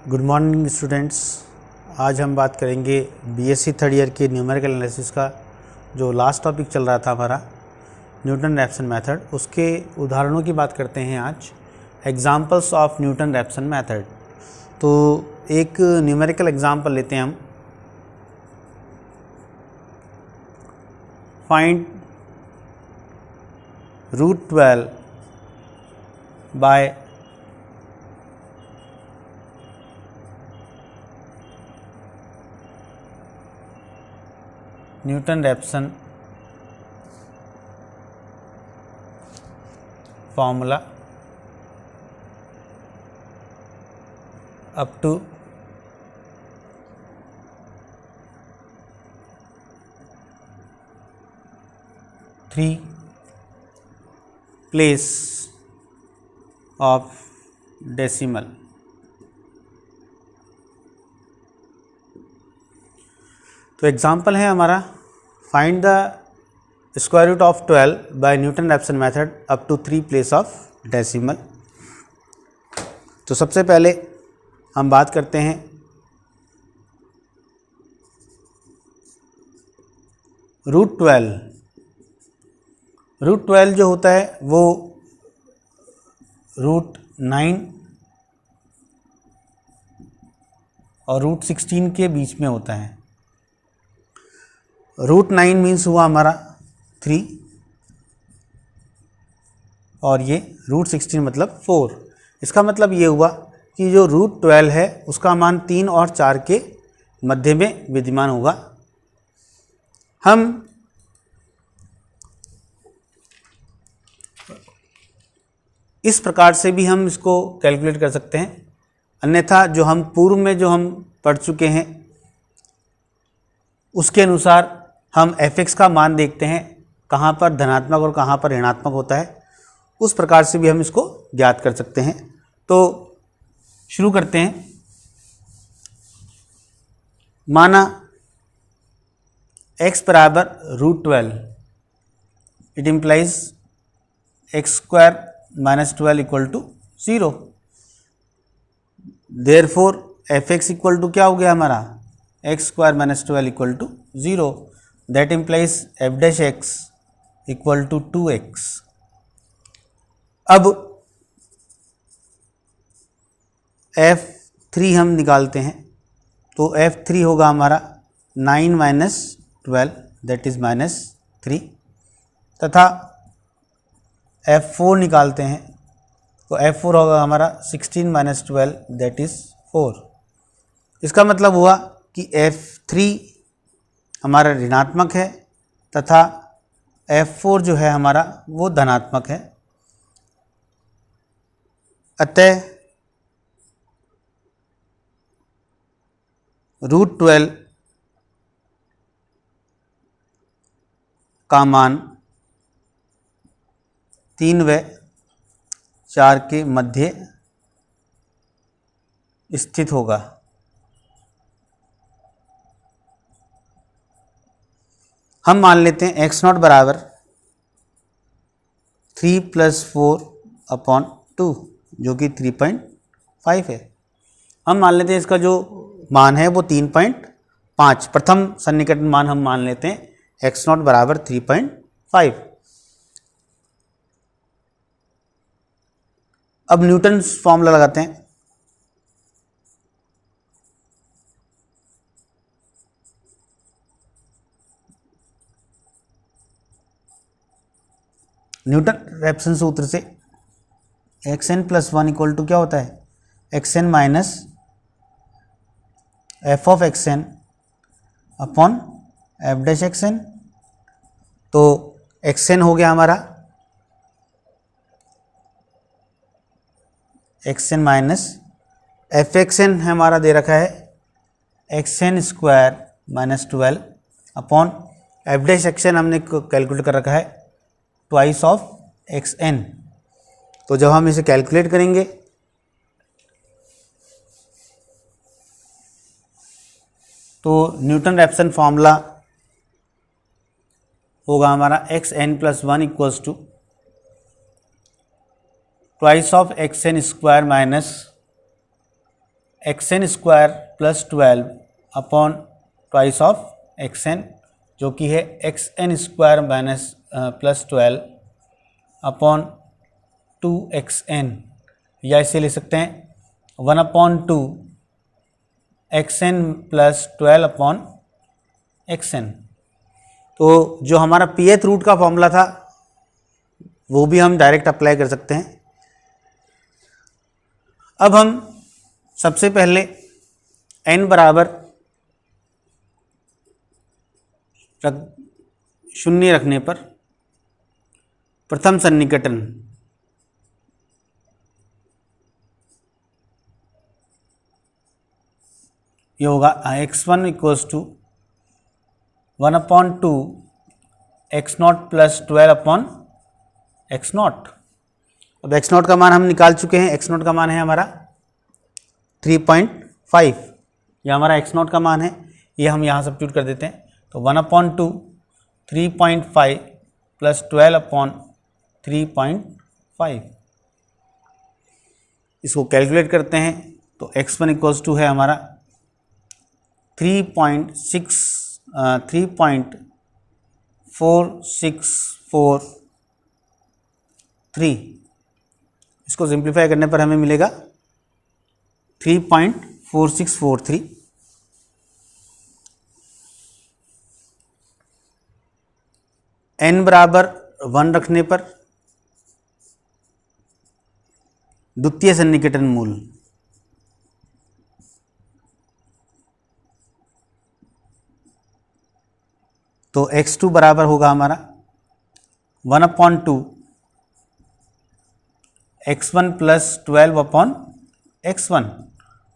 Good morning students. आज हम बात करेंगे बीएससी थर्ड ईयर के न्यूमेरिकल एनालिसिस का जो लास्ट टॉपिक चल रहा था हमारा न्यूटन-रैप्सन मेथड, उसके उदाहरणों की बात करते हैं आज। Examples of Newton Raphson method. तो एक न्यूमेरिकल एग्जांपल लेते हैं हम। Find √12 by Newton Raphson formula up to three place of decimal। तो एग्जाम्पल है हमारा find the square root of 12 by Newton Raphson method up to 3 place of decimal. तो सबसे पहले हम बात करते हैं √12। √12 जो होता है वो √9 और √16 के बीच में होता है। √9 मीन्स हुआ हमारा 3 और ये √16 मतलब 4। इसका मतलब ये हुआ कि जो √12 है उसका मान 3 और 4 के मध्य में विद्यमान होगा। हम इस प्रकार से भी हम इसको कैलकुलेट कर सकते हैं, अन्यथा जो हम पूर्व में जो हम पढ़ चुके हैं उसके अनुसार हम f(x) का मान देखते हैं कहाँ पर धनात्मक और कहाँ पर ऋणात्मक होता है, उस प्रकार से भी हम इसको ज्ञात कर सकते हैं। तो शुरू करते हैं। माना x बराबर √12, it implies x² - 12 equal to 0। Therefore f(x) equal to क्या हो गया हमारा x² - 12 equal to 0। That implies f'(x) equal to 2x। अब f3 हम निकालते हैं, तो f3 होगा हमारा 9 - 12 दैट इज -3, तथा f4 निकालते हैं तो f4 होगा हमारा 16 - 12 दैट इज 4। इसका मतलब हुआ कि f3 हमारा ऋणात्मक है तथा f4 जो है हमारा वो धनात्मक है। अतः √12 का मान 3 व 4 के मध्य स्थित होगा। हम मान लेते हैं x0 बराबर 3 + 4/2 जो कि 3.5 है। हम मान लेते हैं इसका जो मान है वो 3.5, प्रथम सन्निकटन मान हम मान लेते हैं x0 बराबर 3.5। अब न्यूटन फॉर्मूला लगाते हैं। न्यूटन-रैप्सन सूत्र से xn + 1 इक्वल टू क्या होता है xn minus f(xn) upon f'(xn)। तो xn हो गया हमारा xn माइनस f(xn) है हमारा दे रखा है xn² - 12 अपॉन f'(xn) हमने कैलकुलेट कर रखा है ट्वाइस ऑफ xn। तो जब हम इसे कैलकुलेट करेंगे तो न्यूटन-रैप्सन फॉर्मूला होगा हमारा xn + 1 equals to twice of xn² minus x n square plus 12 upon twice of x n, जो कि है x n square minus plus 12 upon 2xn, या इसे ले सकते हैं 1/2 xn प्लस 12 अपॉन xn। तो जो हमारा pth रूट का फॉर्मूला था वो भी हम डायरेक्ट अप्लाई कर सकते हैं। अब हम सबसे पहले n बराबर 0 रखने पर प्रथम सन्निकटन ये होगा x1 equals to 1/2 x0 plus 12 upon x0। अब x0 का मान हम निकाल चुके हैं, x0 का मान है हमारा 3.5, यह हमारा x0 का मान है, ये हम यहाँ सब्स्टिट्यूट कर देते हैं। तो 1/2 3.5 प्लस 12 अपॉन 3.5, इसको कैलकुलेट करते हैं तो x1 इक्वल्स टू है हमारा 3.4643। इसको सिंप्लीफाई करने पर हमें मिलेगा 3.4643। n बराबर 1 रखने पर द्वितीय सन्निकटन मूल तो x2 बराबर होगा हमारा 1/2 x1 प्लस 12 अपॉन x1,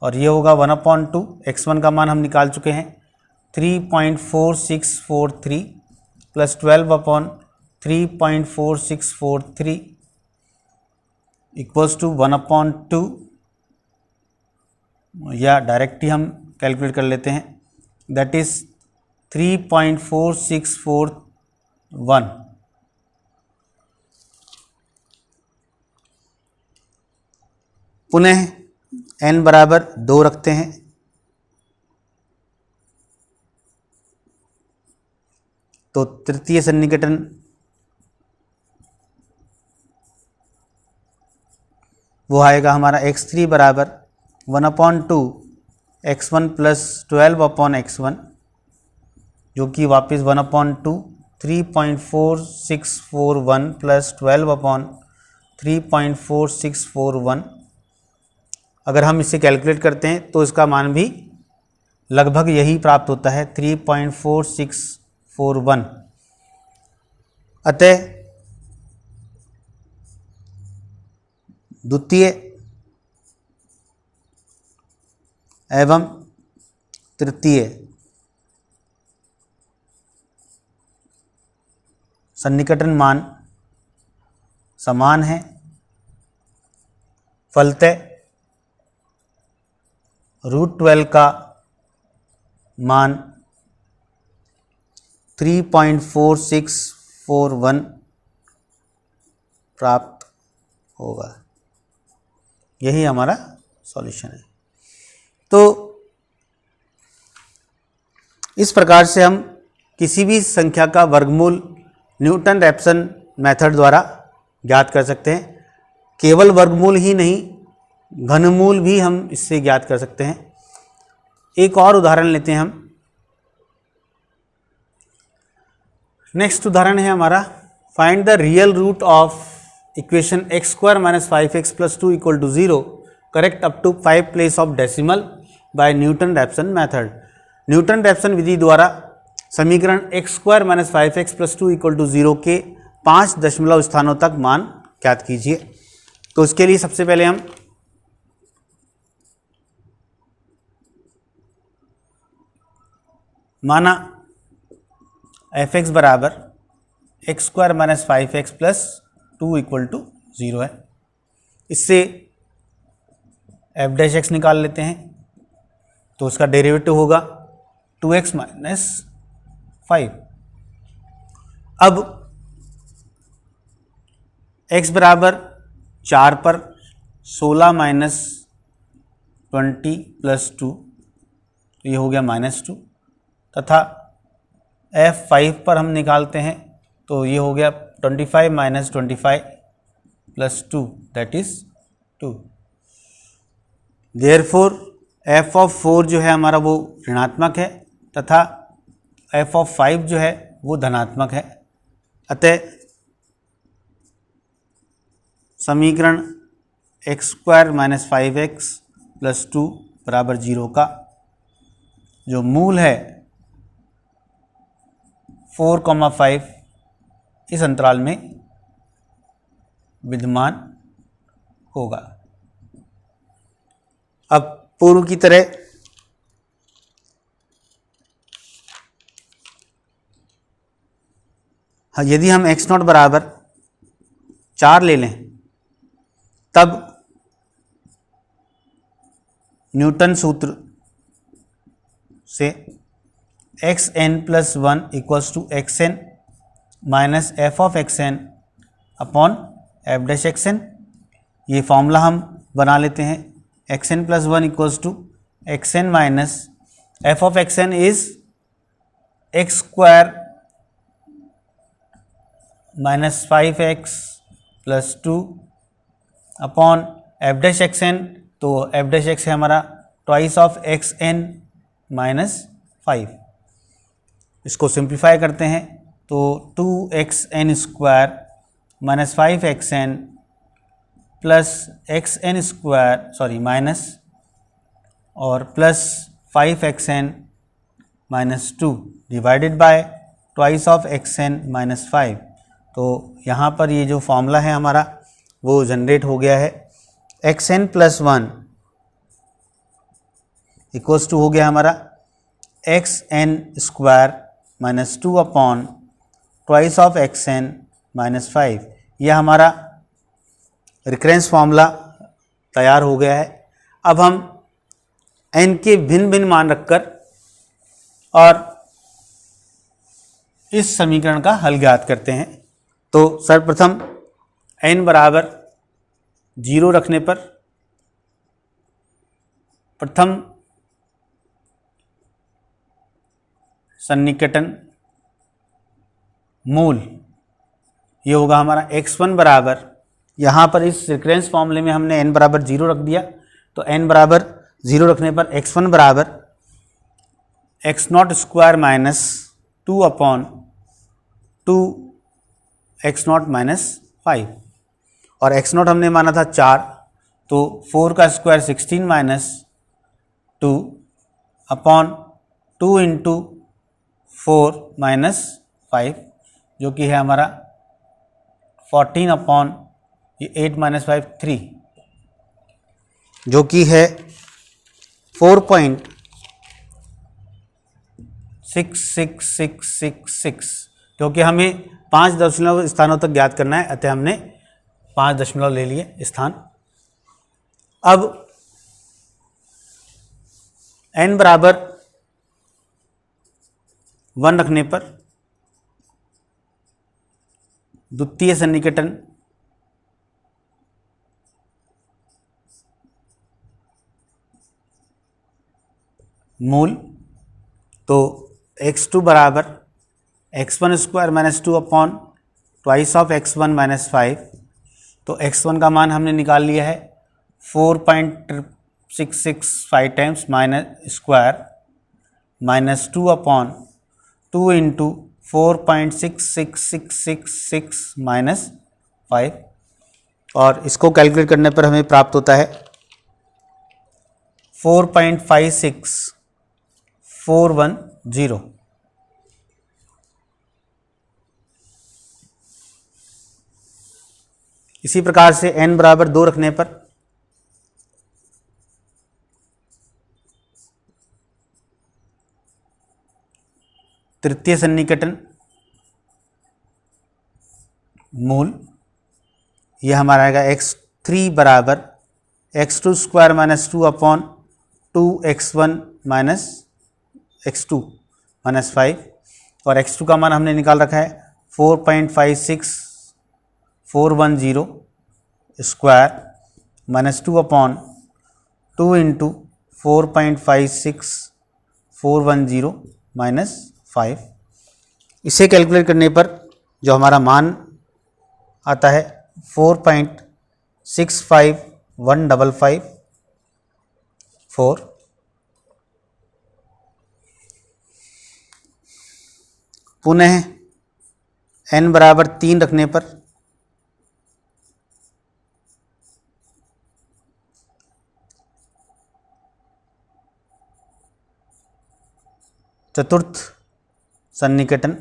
और ये होगा 1/2 x1 का मान हम निकाल चुके हैं 3.4643 प्लस 12 अपॉन 3.4643 इक्वल्स टू 1/2, या डायरेक्ट ही हम कैलकुलेट कर लेते हैं, दैट इज 3.4641। पुनः n बराबर 2 रखते हैं तो तृतीय सन्निकटन वो आएगा हमारा x3 बराबर 1/2 x1 प्लस 12 अपॉन x1, जो कि वापस 1/2 3.4641 प्लस 12 अपॉन 3.4641। अगर हम इसे कैलकुलेट करते हैं तो इसका मान भी लगभग यही प्राप्त होता है 3.4641। अतः द्वितीय एवं तृतीय सन्निकटन मान समान है, फलतः √12 का मान 3.4641 प्राप्त होगा। यही हमारा सॉल्यूशन है। तो इस प्रकार से हम किसी भी संख्या का वर्गमूल न्यूटन रैप्सन मेथड द्वारा ज्ञात कर सकते हैं। केवल वर्गमूल ही नहीं, घनमूल भी हम इससे ज्ञात कर सकते हैं। एक और उदाहरण लेते हैं हम। नेक्स्ट उदाहरण है हमारा, find the real root of equation x² - 5x + 2 = 0 correct up to 5 place of decimal by Newton Raphson method. Newton Raphson विधि द्वारा समीकरण x² - 5x + 2 = 0 के 5 दशमलव स्थानों तक मान ज्ञात कीजिए। तो इसके लिए सबसे पहले हम माना f(x) बराबर x² - 5x + 2 = 0 है। इससे f'(x) निकाल लेते हैं तो उसका डेरिवेटिव होगा 2x - 5। अब x बराबर 4 पर 16 - 20 + 2, तो ये हो गया -2, तथा F5 पर हम निकालते हैं तो ये हो गया 25 - 25 + 2 दैट इज़ 2। देयरफॉर F4 जो है हमारा वो ऋणात्मक है तथा F5 जो है वो धनात्मक है। अतः समीकरण x² - 5x + 2 = 0 का जो मूल है 4,5 इस अंतराल में विद्यमान होगा। अब पूर्व की तरह यदि हम x0 बराबर 4 ले लें तब न्यूटन सूत्र से xn + 1 = xn - f(xn) upon f'(xn), ये फॉर्मूला हम बना लेते हैं। xn + 1 = xn - f(xn) is x² - 5x + 2 upon f'(xn), तो f' है हमारा ट्वाइस ऑफ xn - 5। इसको सिंप्लीफाई करते हैं तो 2xn² - 5xn प्लस माइनस और plus 5xn - 2 divided by twice of xn - 5। तो यहाँ पर ये जो फॉर्मूला है हमारा वो जनरेट हो गया है। xn + 1 = हो गया हमारा xn² - 2 upon twice of xn - 5। यह हमारा रिकरेंस फॉर्मूला तैयार हो गया है। अब हम n के भिन्न भिन्न मान रखकर और इस समीकरण का हल ज्ञात करते हैं। तो सर्वप्रथम n बराबर 0 रखने पर प्रथम सन्निकटन मूल ये होगा हमारा x1 बराबर, यहाँ पर इस रिकरेंस फॉर्मूले में हमने n बराबर 0 रख दिया, तो n बराबर 0 रखने पर x1 बराबर x0² - 2 अपॉन 2x0 - 5 और x0 हमने माना था 4, तो 4 का स्क्वायर 16 - 2 अपॉन 2 × 4 - 5 जो कि है हमारा 14 अपॉन 8 - 5 3 जो कि है 4.66666 क्योंकि हमें 5 दशमलव स्थानों तक ज्ञात करना है, अतः हमने 5 दशमलव ले लिए स्थान। अब n बराबर 1 रखने पर द्वितीय सन्निकटन मूल, तो x2 बराबर x1² - 2 upon twice of x1 - 5। तो x1 का मान हमने निकाल लिया है 4.665 टाइम्स स्क्वायर -2 अपॉन 2 × 4.66666 -5 और इसको कैलकुलेट करने पर हमें प्राप्त होता है 4.56410। इसी प्रकार से n बराबर 2 रखने पर तृतीय सन्निकटन मूल यह हमारा आएगा x3 बराबर x2² - 2 अपॉन 2x1 - x2 - 5 और x2 का मान हमने निकाल रखा है 4.56410 स्क्वायर -2 अपॉन 2 इंटू 4.56410 माइनस 5। इसे कैलकुलेट करने पर जो हमारा मान आता है 4.651554। पुनः n बराबर 3 रखने पर चतुर्थ सन्निकटन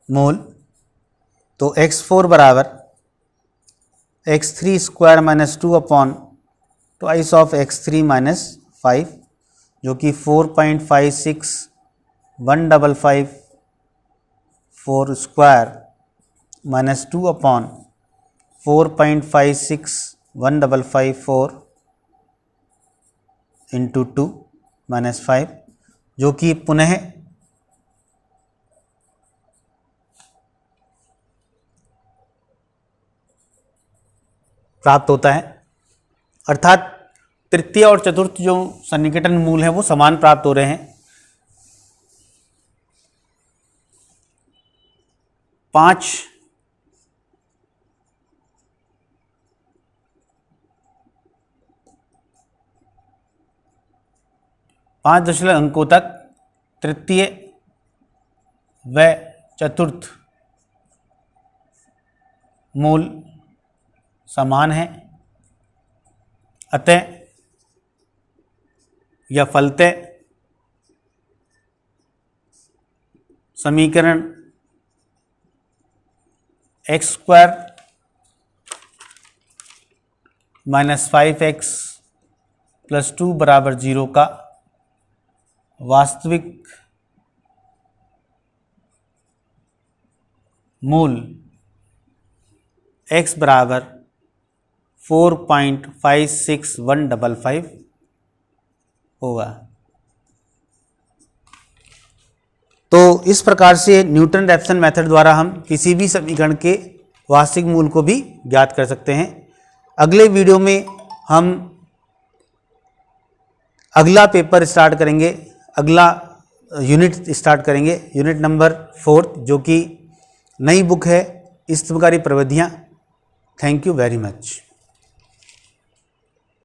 मूल, तो x4 बराबर x3 square minus 2 upon twice of x3 minus 5, जो कि 4.56155 square minus 2 upon 4.56155 into 2 minus 5, जो कि पुनः प्राप्त होता है। अर्थात तृतीय और चतुर्थ जो सन्निकटन मूल हैं वो समान प्राप्त हो रहे हैं। 5 दशमलव अंकों तक तृतीय व चतुर्थ मूल समान है, अतः या फलतः समीकरण x square minus 5x plus 2 बराबर 0 का वास्तविक मूल x बराबर 4.56155 होगा। तो इस प्रकार से न्यूटन रैप्सन मेथड द्वारा हम किसी भी समीकरण के वास्तविक मूल को भी ज्ञात कर सकते हैं। अगले वीडियो में हम अगला पेपर स्टार्ट करेंगे, अगला यूनिट स्टार्ट करेंगे, यूनिट नंबर 4, जो कि नई बुक है स्तंभकारी प्रविधियाँ। Thank you very much.